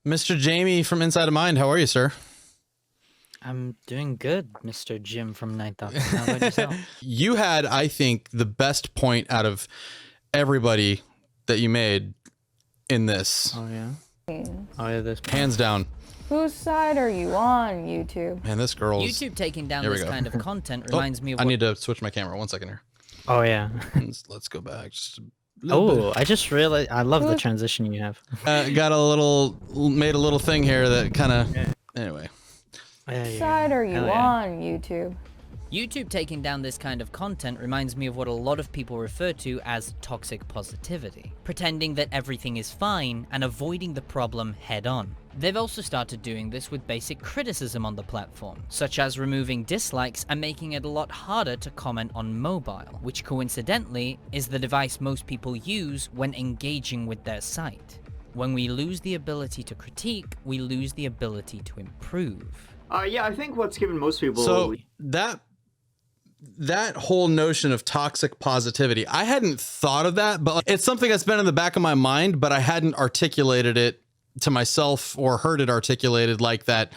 Mr. Jamie from Inside of Mind. How are you, sir? I'm doing good, Mr. Jim from NightDocs. How about yourself? You had, I think, the best point out of everybody that you made in this. Oh, yeah? Oh, yeah, this point. Hands down. Whose side are you on, YouTube? Man, this girl's... YouTube taking down Here we this go. kind of content reminds me of I what... need to switch my camera. 1 second here. Oh, yeah. Let's go back just a little bit. Oh, I just realized, I love the transition you have. Got a little, made a little thing here that kind of... Anyway. Whose side are you on, YouTube? YouTube taking down this kind of content reminds me of what a lot of people refer to as toxic positivity, pretending that everything is fine and avoiding the problem head-on. They've also started doing this with basic criticism on the platform, such as removing dislikes and making it a lot harder to comment on mobile, which coincidentally is the device most people use when engaging with their site. When we lose the ability to critique, we lose the ability to improve. Yeah, I think what's given most people... So that whole notion of toxic positivity, I hadn't thought of that, but it's something that's been in the back of my mind, but I hadn't articulated it to myself or heard it articulated like that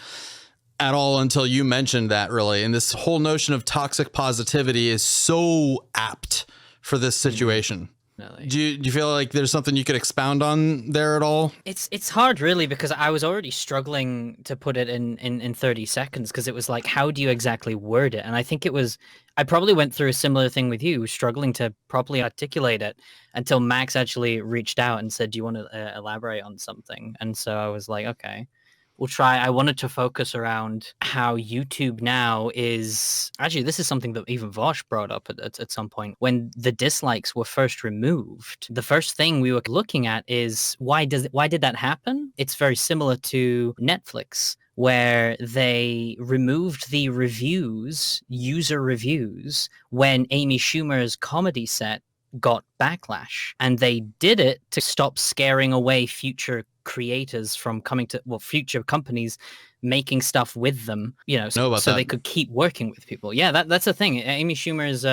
at all until you mentioned that, really. And this whole notion of toxic positivity is so apt for this situation. Really? Do you feel like there's something you could expound on there at all? It's hard, really, because I was already struggling to put it in 30 seconds, because it was like, how do you exactly word it? And I think I probably went through a similar thing with you, struggling to properly articulate it until Max actually reached out and said, do you want to elaborate on something? And so I was like, okay, we'll try. I wanted to focus around how YouTube now is... Actually, this is something that even Vosh brought up at some point. When the dislikes were first removed, the first thing we were looking at is, why did that happen? It's very similar to Netflix, where they removed the user reviews, when Amy Schumer's comedy set got backlash. And they did it to stop scaring away future creators from coming to, future companies making stuff with them, so they could keep working with people. Yeah, that's the thing. Amy Schumer's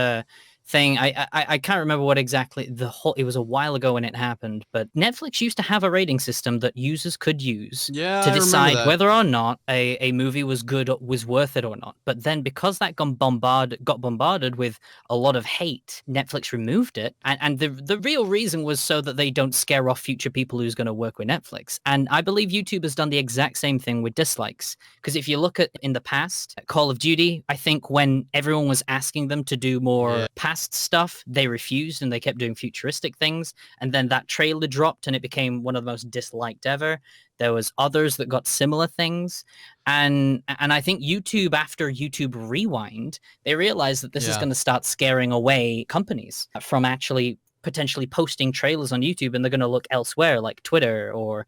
thing, I can't remember what exactly it was a while ago when it happened, but Netflix used to have a rating system that users could use to decide whether or not a movie was good, was worth it or not. But then, because that got bombarded with a lot of hate, Netflix removed it, and the real reason was so that they don't scare off future people who's going to work with Netflix. And I believe YouTube has done the exact same thing with dislikes, because if you look at in the past, Call of Duty, I think when everyone was asking them to do more past stuff, they refused and they kept doing futuristic things. And then that trailer dropped and it became one of the most disliked ever. There was others that got similar things. And I think YouTube, after YouTube Rewind, they realized that this is going to start scaring away companies from actually potentially posting trailers on YouTube, and they're going to look elsewhere, like Twitter or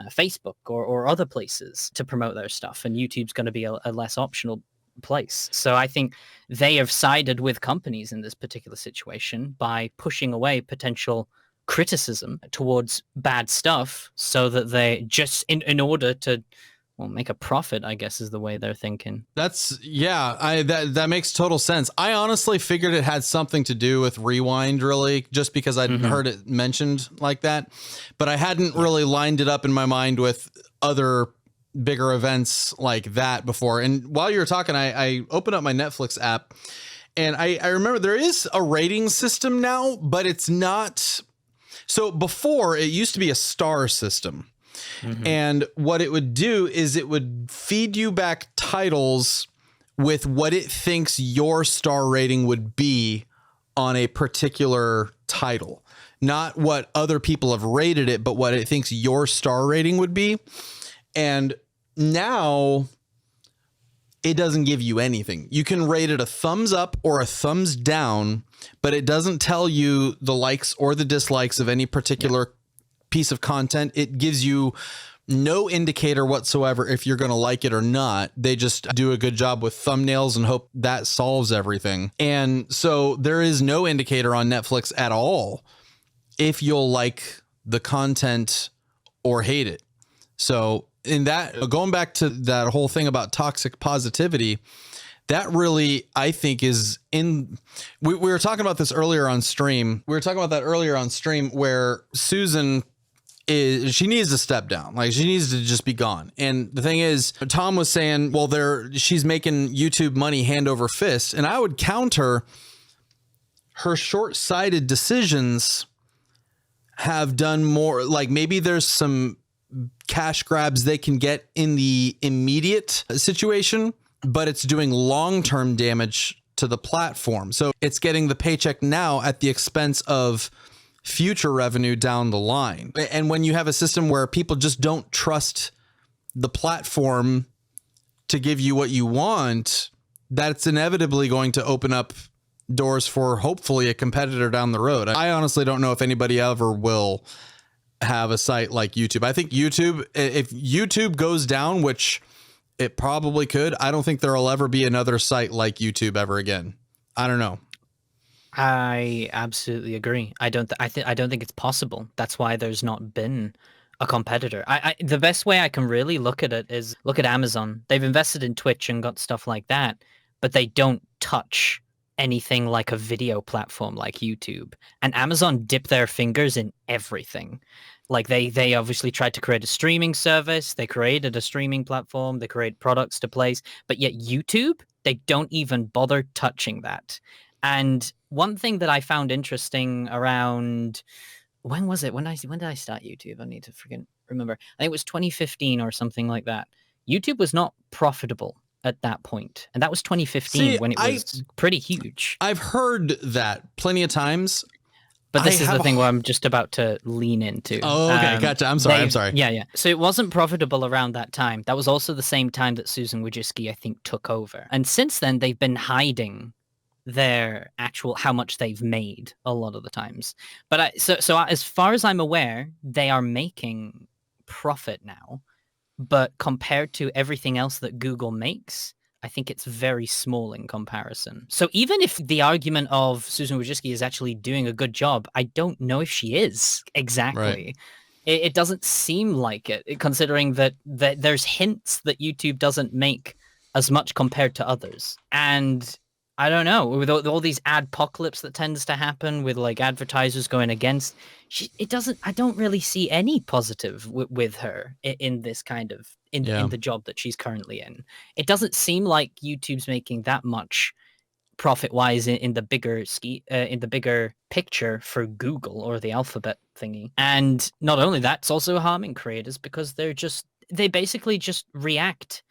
Facebook or other places, to promote their stuff. And YouTube's going to be a less optional place. So I think they have sided with companies in this particular situation by pushing away potential criticism towards bad stuff, so that they just in order to make a profit, I guess, is the way they're thinking. That makes total sense. I honestly figured it had something to do with Rewind, really, just because I'd heard it mentioned like that, but I hadn't really lined it up in my mind with other bigger events like that before. And while you were talking, I opened up my Netflix app, and I remember there is a rating system now, but it's not. So before, it used to be a star system. And what it would do is it would feed you back titles with what it thinks your star rating would be on a particular title, not what other people have rated it, but what it thinks your star rating would be. And now it doesn't give you anything. You can rate it a thumbs up or a thumbs down, but it doesn't tell you the likes or the dislikes of any particular piece of content. It gives you no indicator whatsoever if you're going to like it or not. They just do a good job with thumbnails and hope that solves everything. And so there is no indicator on Netflix at all if you'll like the content or hate it. So in that, going back to that whole thing about toxic positivity, that really, I think, is in, we were talking about this earlier on stream. We were talking about that earlier on stream, where Susan she needs to step down. Like, she needs to just be gone. And the thing is, Tom was saying, well, she's making YouTube money hand over fist. And I would counter, her short-sighted decisions have done more. Like, maybe there's some cash grabs they can get in the immediate situation, but it's doing long-term damage to the platform. So it's getting the paycheck now at the expense of future revenue down the line. And when you have a system where people just don't trust the platform to give you what you want, that's inevitably going to open up doors for hopefully a competitor down the road. I honestly don't know if anybody ever will have a site like YouTube. I think YouTube, if YouTube goes down, which it probably could, I don't think there'll ever be another site like YouTube ever again. I don't know. I absolutely agree. I don't think it's possible. That's why there's not been a competitor. The best way I can really look at it is look at Amazon. They've invested in Twitch and got stuff like that, but they don't touch anything like a video platform like YouTube. And Amazon dip their fingers in everything. Like they obviously tried to create a streaming service. They created a streaming platform. They create products to place. But yet YouTube, they don't even bother touching that. And one thing that I found interesting around, when was it? When did I start YouTube? I need to remember. I think it was 2015 or something like that. YouTube was not profitable at that point. And that was 2015 when it was pretty huge. I've heard that plenty of times. But this is the thing where I'm just about to lean into. Oh, okay. Gotcha. I'm sorry. Yeah. So it wasn't profitable around that time. That was also the same time that Susan Wojcicki, I think, took over. And since then, they've been hiding their actual how much they've made a lot of the times. But so as far as I'm aware, they are making profit now, but compared to everything else that Google makes, I think it's very small in comparison. So even if the argument of Susan Wojcicki is actually doing a good job, I don't know if she is exactly. Right. It doesn't seem like it, considering that there's hints that YouTube doesn't make as much compared to others. And I don't know, with all these adpocalypse that tends to happen with like advertisers going against, I don't really see any positive with her in this kind of, in the job that she's currently in. It doesn't seem like YouTube's making that much profit-wise in the bigger picture for Google or the Alphabet thingy. And not only that, it's also harming creators because they basically just react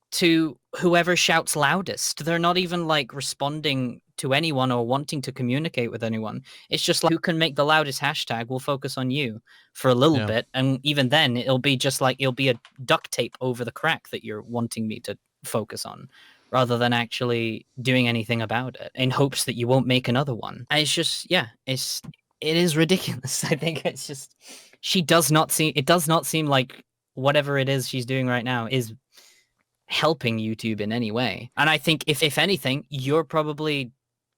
to whoever shouts loudest. They're not even like responding to anyone or wanting to communicate with anyone. It's just like, who can make the loudest hashtag? We'll focus on you for a little bit. And even then it'll be a duct tape over the crack that you're wanting me to focus on, rather than actually doing anything about it in hopes that you won't make another one. And it's just, it is ridiculous. I think it's just, it does not seem like whatever it is she's doing right now is helping YouTube in any way. And I think if anything, you're probably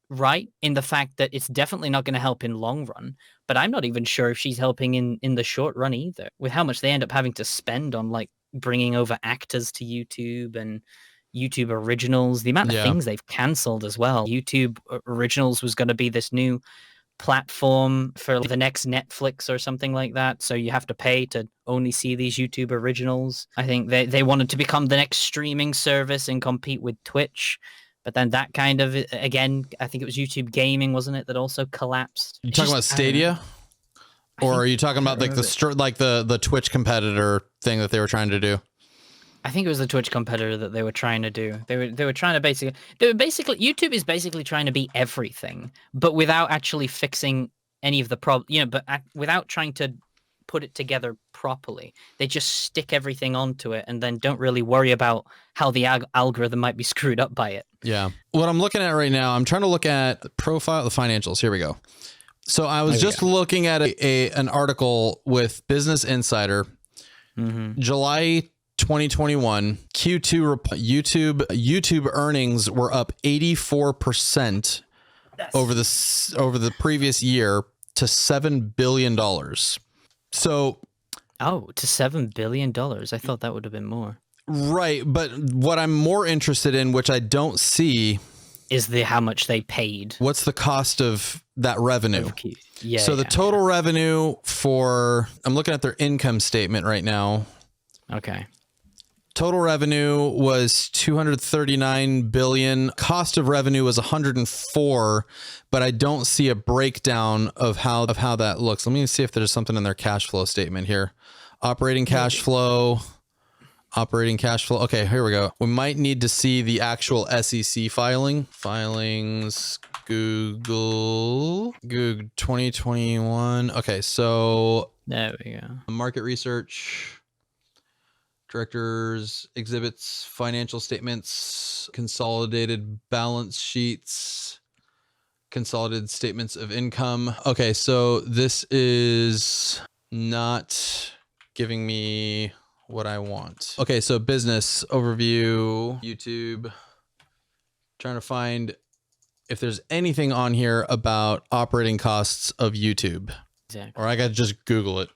right in the fact that it's definitely not going to help in long run, but I'm not even sure if she's helping in the short run either, with how much they end up having to spend on like bringing over actors to YouTube and YouTube Originals, the amount of things they've canceled as well. YouTube Originals was going to be this new platform for the next Netflix or something like that, so you have to pay to only see these YouTube Originals. I think they wanted to become the next streaming service and compete with Twitch, but then that kind of, again, I think it was YouTube Gaming, wasn't it, that also collapsed. You talking about Stadia, or are you talking about like the Twitch competitor thing that they were trying to do? I think it was the Twitch competitor that they were trying to do. They were trying to basically YouTube is basically trying to be everything, but without actually fixing any of the problem, but without trying to put it together properly. They just stick everything onto it and then don't really worry about how the algorithm might be screwed up by it. Yeah. What I'm looking at right now, I'm trying to look at the profile, the financials. Here we go. So I was just looking at an article with Business Insider, July 2021 Q2 YouTube earnings were up 84% over the previous year to $7 billion. So, to $7 billion. I thought that would have been more. Right, but what I'm more interested in, which I don't see, is how much they paid. What's the cost of that revenue? Yeah. So the total revenue I'm looking at their income statement right now. Okay. Total revenue was 239 billion. Cost of revenue was 104, but I don't see a breakdown of how that looks. Let me see if there's something in their cash flow statement here. Operating cash flow. Okay, here we go. We might need to see the actual SEC filing. Filings, Google 2021. Okay, so there we go. Market research. Directors, exhibits, financial statements, consolidated balance sheets, consolidated statements of income. Okay, so this is not giving me what I want. Okay, so business overview, YouTube. Trying to find if there's anything on here about operating costs of YouTube. Exactly. Or I got to just Google it.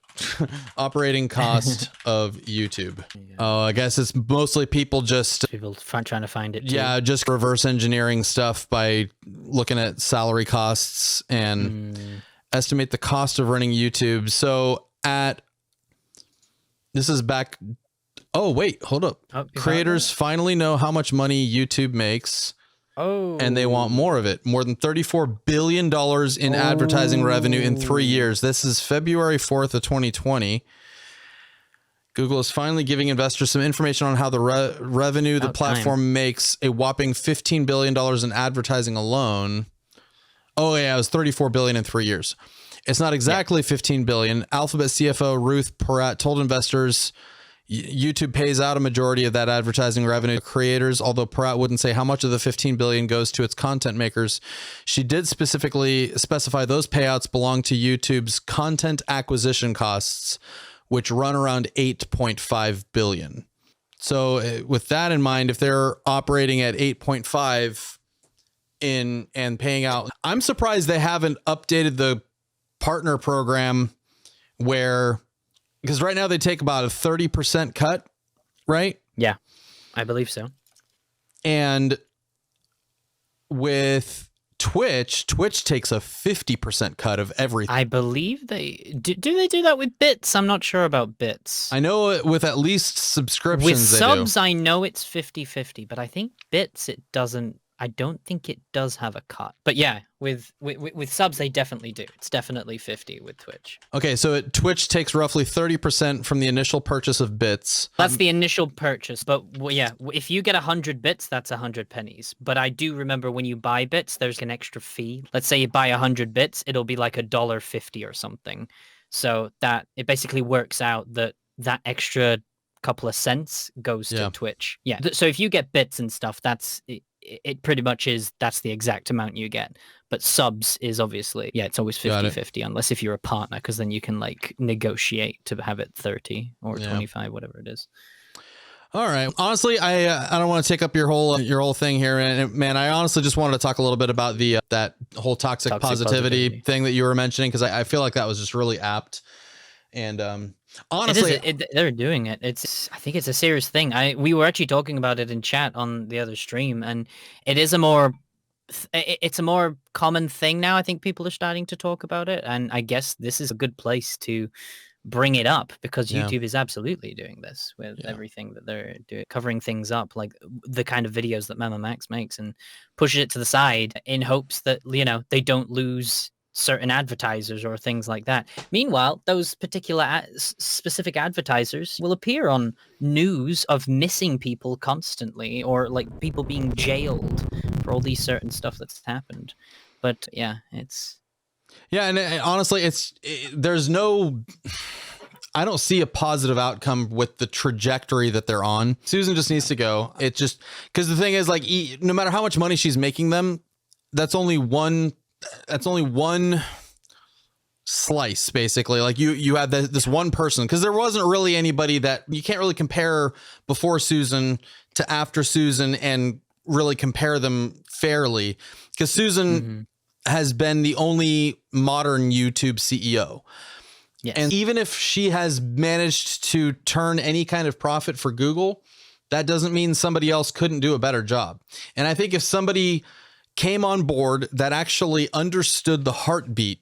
Operating cost of YouTube. Oh, I guess it's mostly people trying to find it too. Yeah, just reverse engineering stuff by looking at salary costs and estimate the cost of running YouTube. So this is back. Oh, wait, hold up. Creators finally know how much money YouTube makes. Oh. And they want more of it. More than $34 billion in advertising revenue in 3 years. This is February 4th of 2020. Google is finally giving investors some information on how the revenue the platform makes, a whopping $15 billion in advertising alone. Oh, yeah, it was $34 billion in 3 years. It's not exactly $15 billion. Alphabet CFO Ruth Porat told investors YouTube pays out a majority of that advertising revenue to creators, although Porat wouldn't say how much of the $15 billion goes to its content makers. She did specifically specify those payouts belong to YouTube's content acquisition costs, which run around $8.5 billion. So with that in mind, if they're operating at 8.5 and paying out, I'm surprised they haven't updated the partner program because right now they take about a 30% cut, right? Yeah, I believe so. And with Twitch takes a 50% cut of everything. I believe they do. Do they do that with bits? I'm not sure about bits. I know with at least subscriptions. With subs, I know it's 50-50, but I think bits, it doesn't. I don't think it does have a cut. But yeah, with subs, they definitely do. It's definitely 50 with Twitch. Okay, so Twitch takes roughly 30% from the initial purchase of bits. That's the initial purchase. But yeah, if you get 100 bits, that's 100 pennies. But I do remember when you buy bits, there's an extra fee. Let's say you buy 100 bits, it'll be like $1.50 or something. So that it basically works out that extra couple of cents goes to Twitch. Yeah. So if you get bits and stuff, it pretty much that's the exact amount you get. But subs is obviously, it's always 50-50 unless if you're a partner, because then you can like negotiate to have it 30 or 25, whatever it is. All right. Honestly, I don't want to take up your whole thing here, and man, I honestly just wanted to talk a little bit about the that whole toxic positivity thing that you were mentioning, because I feel like that was just really apt. And honestly, they're doing it. I think it's a serious thing. We were actually talking about it in chat on the other stream, and it is it's a more common thing now. I think people are starting to talk about it, and I guess this is a good place to bring it up, because YouTube is absolutely doing this with everything that they're doing, covering things up, like the kind of videos that Mama Max makes, and pushes it to the side in hopes that, they don't lose certain advertisers or things like that. Meanwhile, those particular specific advertisers will appear on news of missing people constantly, or like people being jailed for all these certain stuff that's happened. But yeah, and honestly, I don't see a positive outcome with the trajectory that they're on. Susan just needs to go. It just, because the thing is, like, no matter how much money she's making them, that's only one slice, basically. Like you had this one person, because there wasn't really anybody that you can't really compare before Susan to after Susan and really compare them fairly, because Susan has been the only modern YouTube CEO. Yes. And even if she has managed to turn any kind of profit for Google, that doesn't mean somebody else couldn't do a better job. And I think if somebody came on board that actually understood the heartbeat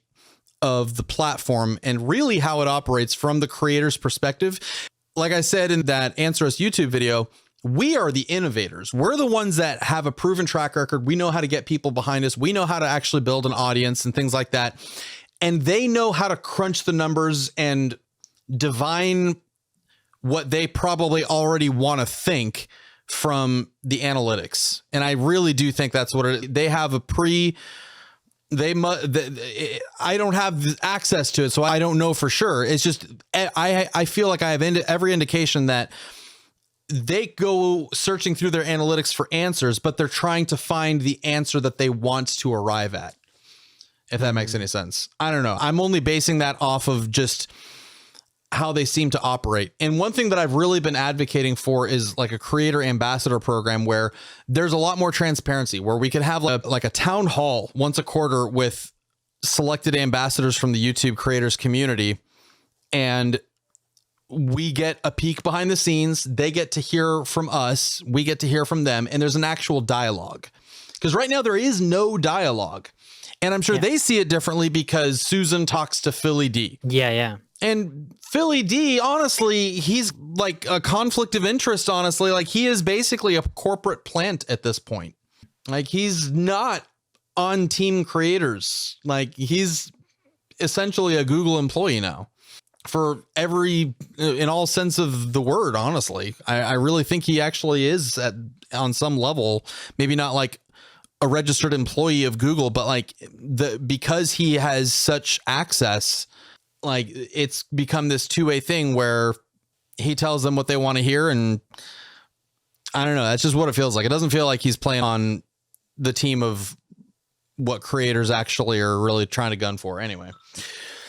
of the platform and really how it operates from the creator's perspective. Like I said in that Answer Us YouTube video, we are the innovators. We're the ones that have a proven track record. We know how to get people behind us. We know how to actually build an audience and things like that. And they know how to crunch the numbers and divine what they probably already want to think from the analytics. And I really do think that's what they have I don't have access to it, so I don't know for sure. It's just, I feel like I have every indication that they go searching through their analytics for answers, but they're trying to find the answer that they want to arrive at. If that makes any sense. I don't know. I'm only basing that off of just how they seem to operate. And one thing that I've really been advocating for is like a creator ambassador program where there's a lot more transparency, where we could have like a town hall once a quarter with selected ambassadors from the YouTube creators community. And we get a peek behind the scenes. They get to hear from us. We get to hear from them. And there's an actual dialogue, because right now there is no dialogue. And I'm sure they see it differently because Susan talks to Philly D. Yeah. And Philly D, honestly, he's like a conflict of interest, honestly. Like, he is basically a corporate plant at this point. Like, he's not on team creators. Like, he's essentially a Google employee now for in all sense of the word, honestly. I really think he actually is on some level, maybe not like a registered employee of Google, but like because he has such access, like it's become this two-way thing where he tells them what they want to hear. And I don't know, that's just what it feels like. It doesn't feel like he's playing on the team of what creators actually are really trying to gun for anyway.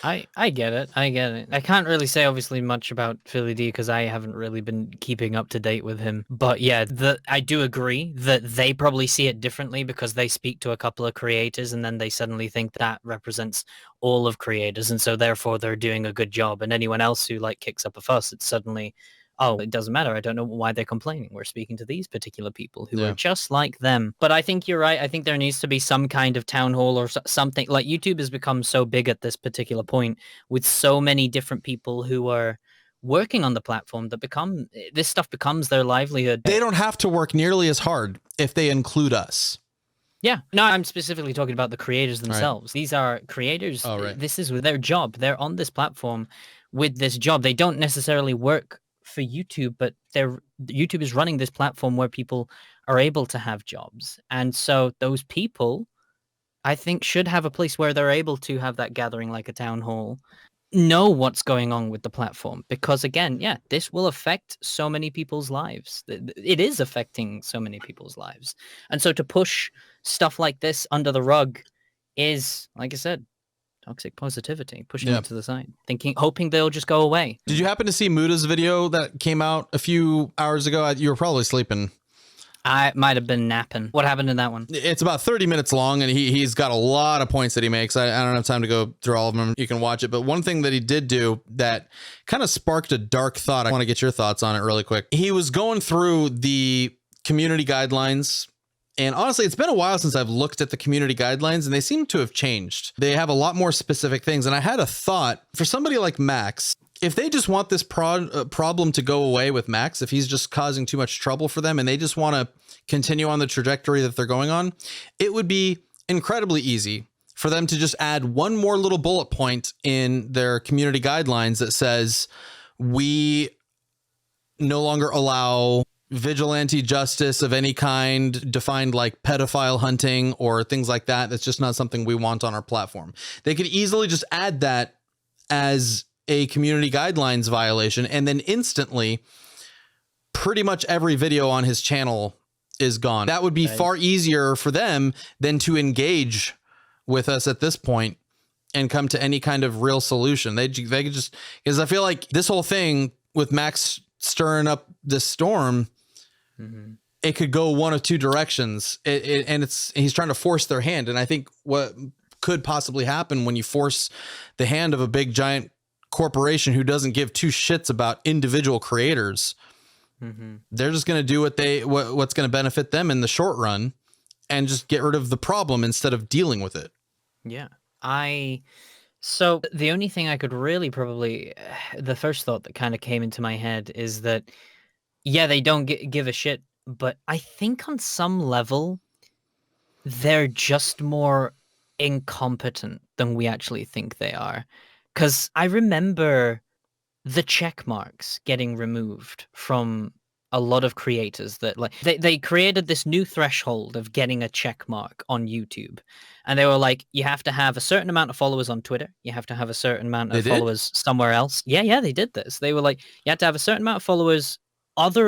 I get it. I can't really say obviously much about Philly D because I haven't really been keeping up to date with him. But yeah, I do agree that they probably see it differently because they speak to a couple of creators and then they suddenly think that represents all of creators. And so therefore they're doing a good job. And anyone else who like kicks up a fuss, it's suddenly, oh, it doesn't matter. I don't know why they're complaining. We're speaking to these particular people who are just like them. But I think you're right. I think there needs to be some kind of town hall or something. Like, YouTube has become so big at this particular point with so many different people who are working on the platform that this stuff becomes their livelihood. They don't have to work nearly as hard if they include us. Yeah. No, I'm specifically talking about the creators themselves. Right. These are creators. Oh, right. This is their job. They're on this platform with this job. They don't necessarily work for YouTube, but YouTube is running this platform where people are able to have jobs. And so those people, I think, should have a place where they're able to have that gathering like a town hall, know what's going on with the platform. Because again, this will affect so many people's lives. It is affecting so many people's lives. And so to push stuff like this under the rug is, like I said, toxic positivity, pushing it to the side, hoping they'll just go away. Did you happen to see Muda's video that came out a few hours ago? You were probably sleeping. I might have been napping. What happened in that one? It's about 30 minutes long, and he's got a lot of points that he makes. I don't have time to go through all of them. You can watch it. But one thing that he did do that kind of sparked a dark thought. I want to get your thoughts on it really quick. He was going through the community guidelines. And honestly, it's been a while since I've looked at the community guidelines, and they seem to have changed. They have a lot more specific things. And I had a thought for somebody like Max, if they just want this problem to go away with Max, if he's just causing too much trouble for them and they just want to continue on the trajectory that they're going on, it would be incredibly easy for them to just add one more little bullet point in their community guidelines that says, we no longer allow vigilante justice of any kind, defined like pedophile hunting or things like that. That's just not something we want on our platform. They could easily just add that as a community guidelines violation, and then instantly pretty much every video on his channel is gone. That would be far easier for them than to engage with us at this point and come to any kind of real solution. They could just, because I feel like this whole thing with Max stirring up this storm, it could go one of two directions, and he's trying to force their hand. And I think what could possibly happen when you force the hand of a big giant corporation who doesn't give two shits about individual creators, they're just going to do what's going to benefit them in the short run. and just get rid of the problem instead of dealing with it. Yeah. So the only thing I could really probably, the first thought that kind of came into my head is that, yeah, they don't give a shit, but I think on some level, they're just more incompetent than we actually think they are. Because I remember the check marks getting removed from a lot of creators that like they created this new threshold of getting a check mark on YouTube. And they were like, you have to have a certain amount of followers on Twitter. You have to have a certain amount of followers somewhere else. Yeah, they did this. They were like, you have to have a certain amount of followers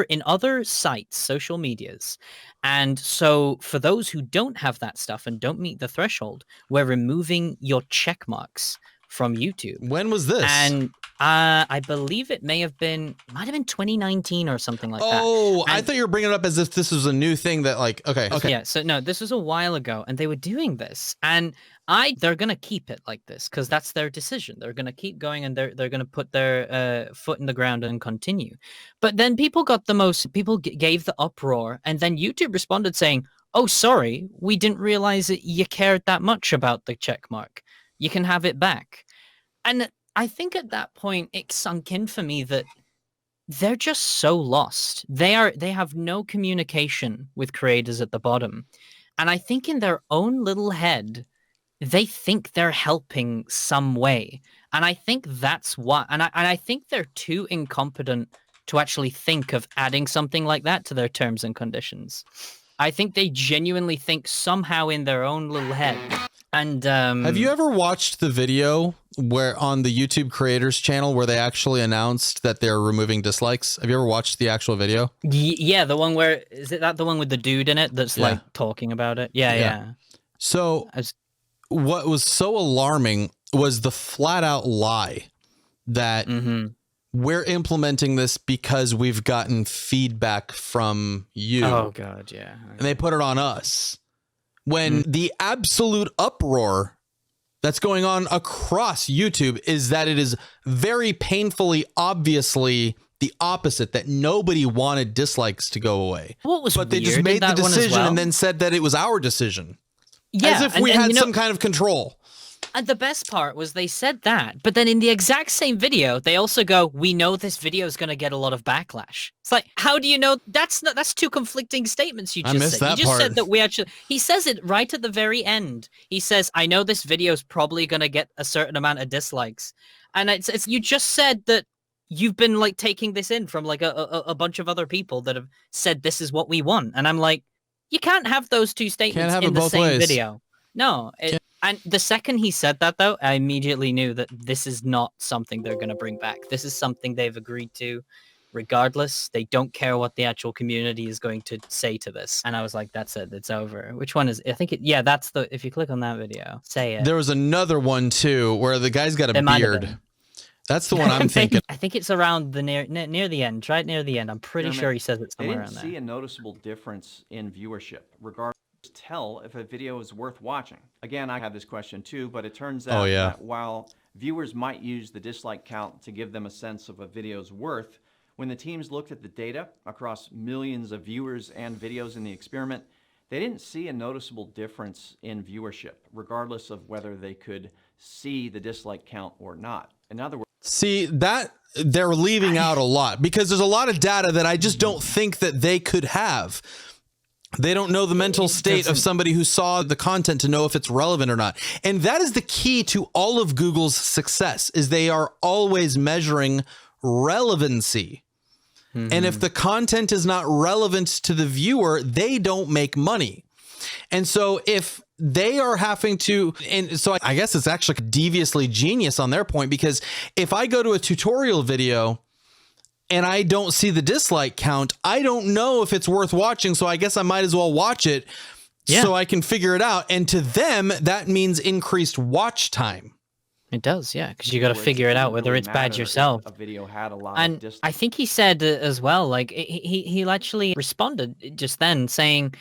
in other sites, social medias. And so for those who don't have that stuff and don't meet the threshold, we're removing your check marks from YouTube. When was this? And I believe it might have been 2019 or something like that. Oh, I thought you were bringing it up as if this was a new thing that like, okay. Yeah, so no, this was a while ago and they were doing this. And they're going to keep it like this because that's their decision. They're going to keep going and they're going to put their foot in the ground and continue. But then people gave the uproar and then YouTube responded saying, oh, sorry, we didn't realize that you cared that much about the check mark. You can have it back. And I think at that point it sunk in for me that they're just so lost. They have no communication with creators at the bottom. And I think in their own little head, they think they're helping some way. And I think that's why, and I think they're too incompetent to actually think of adding something like that to their terms and conditions. I think they genuinely think somehow in their own little head. And have you ever watched the video where on the YouTube creators channel where they actually announced that they're removing dislikes? Have you ever watched the actual video? Yeah, the one where is it that the one with the dude in it that's like talking about it? Yeah. So what was so alarming was the flat out lie that we're implementing this because we've gotten feedback from you. Oh God, yeah. And they put it on us. When the absolute uproar that's going on across YouTube is that it is very painfully, obviously the opposite, that nobody wanted dislikes to go away. But they just made the decision and then said that it was our decision. Yeah, as if we had some kind of control. And the best part was they said that, but then in the exact same video, they also go, we know this video is going to get a lot of backlash. It's like, how do you know? That's two conflicting statements you just said. You just said that we actually, he says it right at the very end. He says, I know this video is probably going to get a certain amount of dislikes. And it's you just said that you've been like taking this in from like a bunch of other people that have said this is what we want. And I'm like, you can't have those two statements in the same video. No. And the second he said that, though, I immediately knew that this is not something they're going to bring back. This is something they've agreed to regardless. They don't care what the actual community is going to say to this. And I was like, that's it. It's over. Which one is, I think that's the, if you click on that video, say it. There was another one, too, where the guy's got a beard. That's the one I'm thinking. I think it's around the near the end, right near the end. I'm pretty sure he says it's somewhere around there. They didn't see a noticeable difference in viewership, regardless. Tell if a video is worth watching. Again, I have this question too, but it turns out that while viewers might use the dislike count to give them a sense of a video's worth, when the teams looked at the data across millions of viewers and videos in the experiment, they didn't see a noticeable difference in viewership, regardless of whether they could see the dislike count or not. In other words, see that they're leaving out a lot because there's a lot of data that I just don't think that they could have. They don't know the mental state of somebody who saw the content to know if it's relevant or not. And that is the key to all of Google's success, is they are always measuring relevancy. And if the content is not relevant to the viewer, they don't make money. And so if they are having to, and so I guess it's actually deviously genius on their point, because if I go to a tutorial video and I don't see the dislike count, I don't know if it's worth watching. So I guess I might as well watch it so I can figure it out. And to them, that means increased watch time. It does, yeah, because you got to figure it out, whether it's bad yourself. A video had a lot and of I think he said as well, like he actually responded just then saying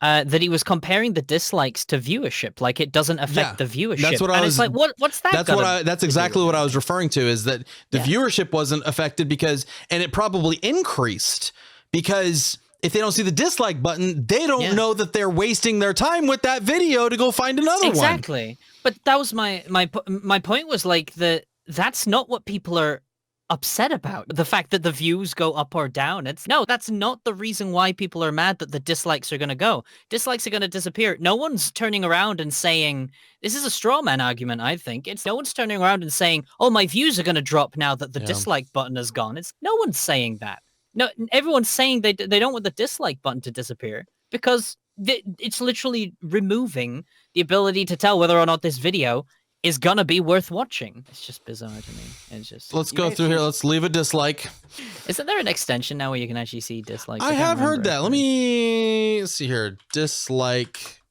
that he was comparing the dislikes to viewership, like it doesn't affect the viewership. That's what I was like. What's that? That's exactly what I was referring to, is that the viewership wasn't affected because, and it probably increased because if they don't see the dislike button, they don't know that they're wasting their time with that video to go find another one. Exactly. But that was my point was like that's not what people are upset about. The fact that the views go up or down. That's not the reason why people are mad that the dislikes are going to go. Dislikes are going to disappear. No one's turning around and saying, this is a straw man argument, I think. No one's turning around and saying, oh, my views are going to drop now that the dislike button is gone. No one's saying that. No, everyone's saying they don't want the dislike button to disappear because it's literally removing the ability to tell whether or not this video is gonna be worth watching. It's just bizarre to me. It's just. Let's go through here. Let's leave a dislike. Isn't there an extension now where you can actually see dislikes? I have heard that. Let me see here. Dislike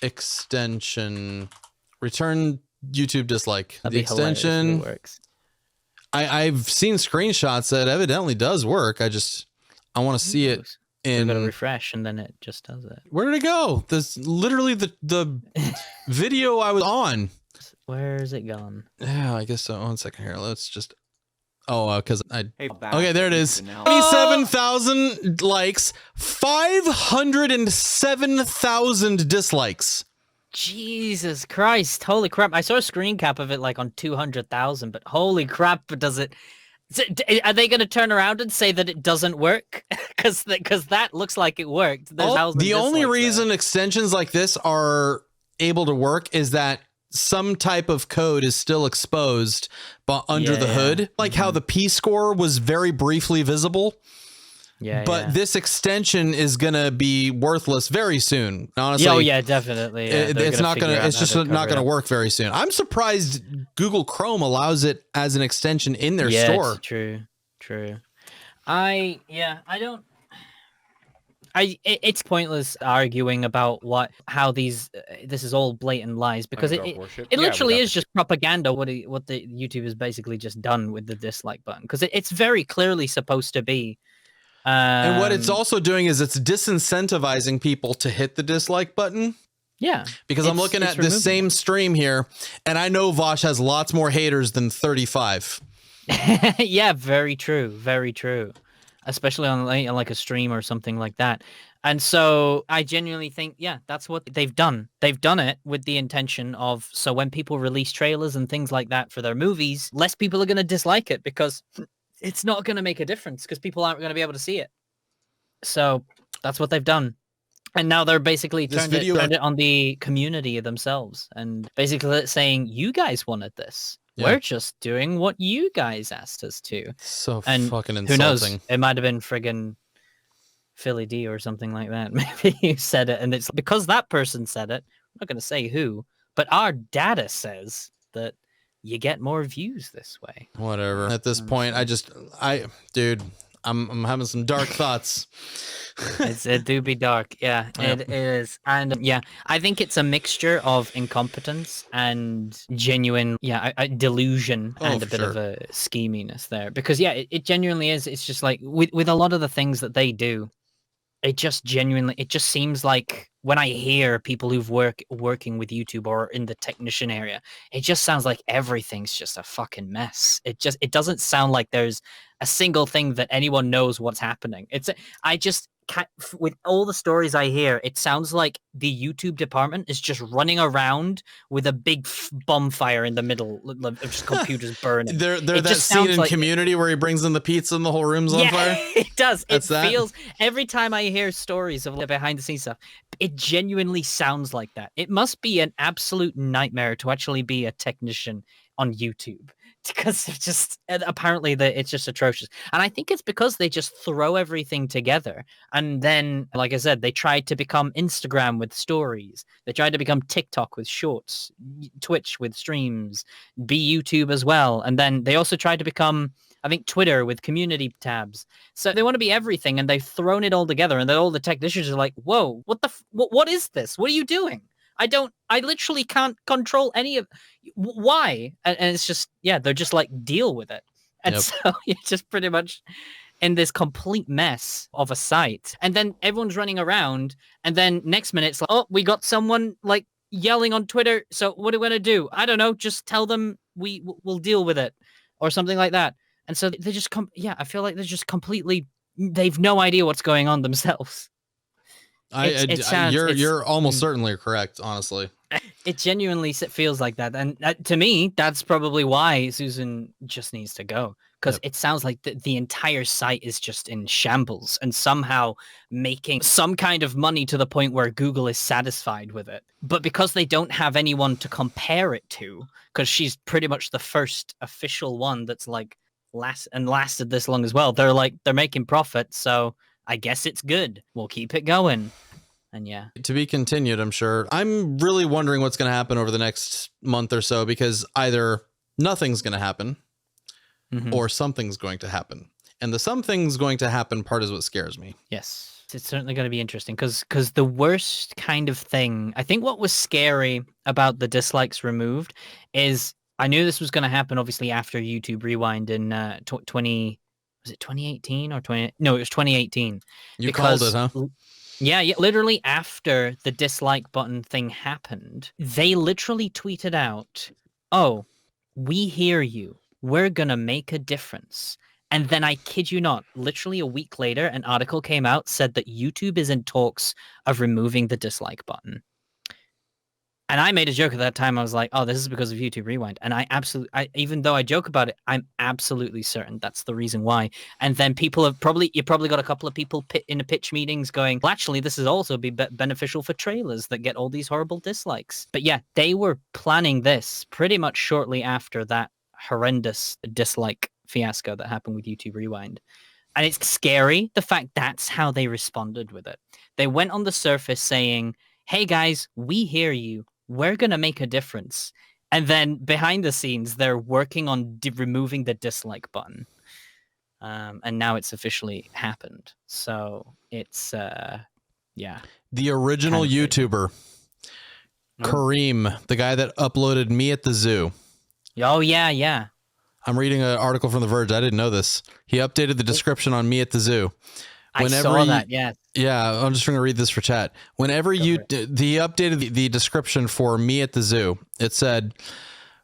extension. Return YouTube dislike. That'd the extension works. I've seen screenshots that evidently does work. I want to see it. You gotta refresh and then it just does it. Where did it go? This literally the video I was on. Where is it gone? Yeah, I guess so. 1 second here. Let's just. Oh, because okay, there it is. 27,000 likes, 507,000 dislikes. Jesus Christ! Holy crap! I saw a screen cap of it like on 200,000, but holy crap! Are they going to turn around and say that it doesn't work? Because that looks like it worked. The only reason extensions like this are able to work is that some type of code is still exposed under the hood, like how the P-score was very briefly visible. But this extension is gonna be worthless very soon. Honestly, oh yeah, definitely. Yeah, it's not gonna. It's just not gonna work very soon. I'm surprised Google Chrome allows it as an extension in their store. It's true. I don't. It's pointless arguing about how this is all blatant lies because it literally is just propaganda. What the YouTube has basically just done with the dislike button because it's very clearly supposed to be. And what it's also doing is it's disincentivizing people to hit the dislike button. Yeah, because I'm looking at this same stream here, and I know Vosh has lots more haters than 35. Yeah, very true, very true. Especially on like a stream or something like that. And so I genuinely think, yeah, that's what they've done. They've done it with the intention of, so when people release trailers and things like that for their movies, less people are going to dislike it because it's not going to make a difference because people aren't going to be able to see it. So that's what they've done. And now they're basically turned it on the community themselves and basically saying, you guys wanted this. Yeah. We're just doing what you guys asked us to. So fucking insulting. Who knows? It might have been friggin' Philly D or something like that. Maybe you said it, and it's because that person said it. I'm not going to say who, but our data says that you get more views this way. Whatever. At this point, dude, I'm having some dark thoughts. It do be dark. Yeah, yep. It is. And yeah, I think it's a mixture of incompetence and genuine, a delusion and a bit of a scheminess there. Because yeah, it genuinely is. It's just like with a lot of the things that they do, it just seems like when I hear people who've working with YouTube or in the technician area, it just sounds like everything's just a fucking mess. It doesn't sound like there's a single thing that anyone knows what's happening. With all the stories I hear, it sounds like the YouTube department is just running around with a big bonfire in the middle of just computers burning. They're that scene in Community where he brings in the pizza and the whole room's on fire. It does. Feels every time I hear stories of behind the scenes stuff, it genuinely sounds like that. It must be an absolute nightmare to actually be a technician on YouTube. Because apparently it's just atrocious. And I think it's because they just throw everything together. And then, like I said, they tried to become Instagram with stories. They tried to become TikTok with shorts, Twitch with streams, be YouTube as well. And then they also tried to become, I think, Twitter with community tabs. So they want to be everything, and they've thrown it all together. And then all the technicians are like, whoa, what is this? What are you doing? I literally can't control any of, why? And it's just, they're just like, deal with it. And so you're just pretty much in this complete mess of a site. And then everyone's running around. And then next minute it's like, oh, we got someone like yelling on Twitter. So what are we going to do? I don't know. Just tell them we'll deal with it or something like that. And so they just I feel like they're just completely they've no idea what's going on themselves. You're almost certainly correct, honestly. It genuinely feels like that. And to me, that's probably why Susan just needs to go. Because it sounds like the entire site is just in shambles and somehow making some kind of money to the point where Google is satisfied with it. But because they don't have anyone to compare it to, because she's pretty much the first official one that's like lasted this long as well, they're making profit. So I guess it's good. We'll keep it going. And yeah. To be continued, I'm sure. I'm really wondering what's going to happen over the next month or so, because either nothing's going to happen or something's going to happen. And the something's going to happen part is what scares me. Yes. It's certainly going to be interesting because the worst kind of thing, I think what was scary about the dislikes removed is I knew this was going to happen obviously after YouTube Rewind in 2018 or 20? No, it was 2018. You called it, huh? Yeah, literally after the dislike button thing happened, they literally tweeted out, "Oh, we hear you. We're gonna make a difference." And then I kid you not, literally a week later, an article came out, said that YouTube is in talks of removing the dislike button. And I made a joke at that time. I was like, "Oh, this is because of YouTube Rewind." And even though I joke about it, I'm absolutely certain that's the reason why. And then you probably got a couple of people in the pitch meetings going, "Well, actually, this is also be beneficial for trailers that get all these horrible dislikes." But yeah, they were planning this pretty much shortly after that horrendous dislike fiasco that happened with YouTube Rewind. And it's scary, the fact that's how they responded with it. They went on the surface saying, "Hey guys, we hear you. We're going to make a difference." And then behind the scenes, they're working on removing the dislike button. And now it's officially happened. So it's, yeah. The original YouTuber, Kareem, the guy that uploaded Me at the Zoo. Oh, yeah. I'm reading an article from The Verge. I didn't know this. He updated the description on Me at the Zoo. I saw that, yeah. Yeah, I'm just going to read this for chat. Whenever he updated the description for Me at the Zoo, it said,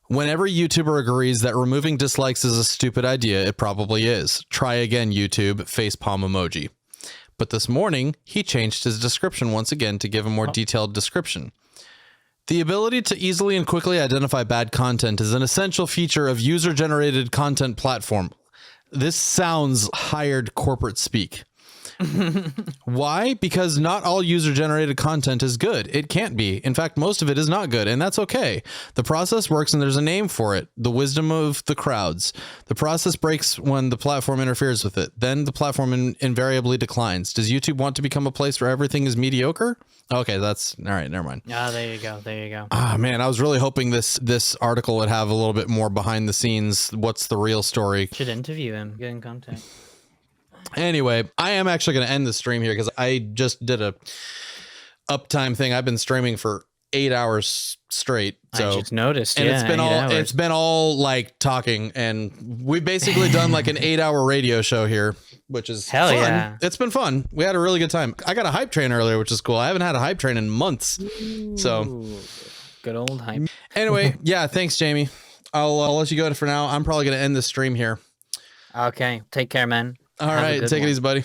"Whenever YouTuber agrees that removing dislikes is a stupid idea, it probably is. Try again, YouTube, facepalm emoji." But this morning, he changed his description once again to give a more detailed description. "The ability to easily and quickly identify bad content is an essential feature of user-generated content platform." This sounds hired corporate speak. Why? Because not all user-generated content is good. It can't be. In fact, most of it is not good, and that's okay. The process works, and there's a name for it. The wisdom of the crowds. The process breaks when the platform interferes with it. Then the platform invariably declines. Does YouTube want to become a place where everything is mediocre? Okay, that's all right. Never mind. Ah, there you go. Ah, man, I was really hoping this article would have a little bit more behind the scenes. What's the real story? Should interview him. Get in contact. Anyway, I am actually going to end the stream here because I just did a uptime thing. I've been streaming for 8 hours straight. So I just noticed. And yeah, it's been all like talking, and we've basically done like an 8-hour radio show here, which is hell fun. Yeah. It's been fun. We had a really good time. I got a hype train earlier, which is cool. I haven't had a hype train in months. So good old hype. Anyway, yeah, thanks, Jamie. I'll let you go for now. I'm probably going to end this stream here. Okay. Take care, man. All right. Take it easy, buddy.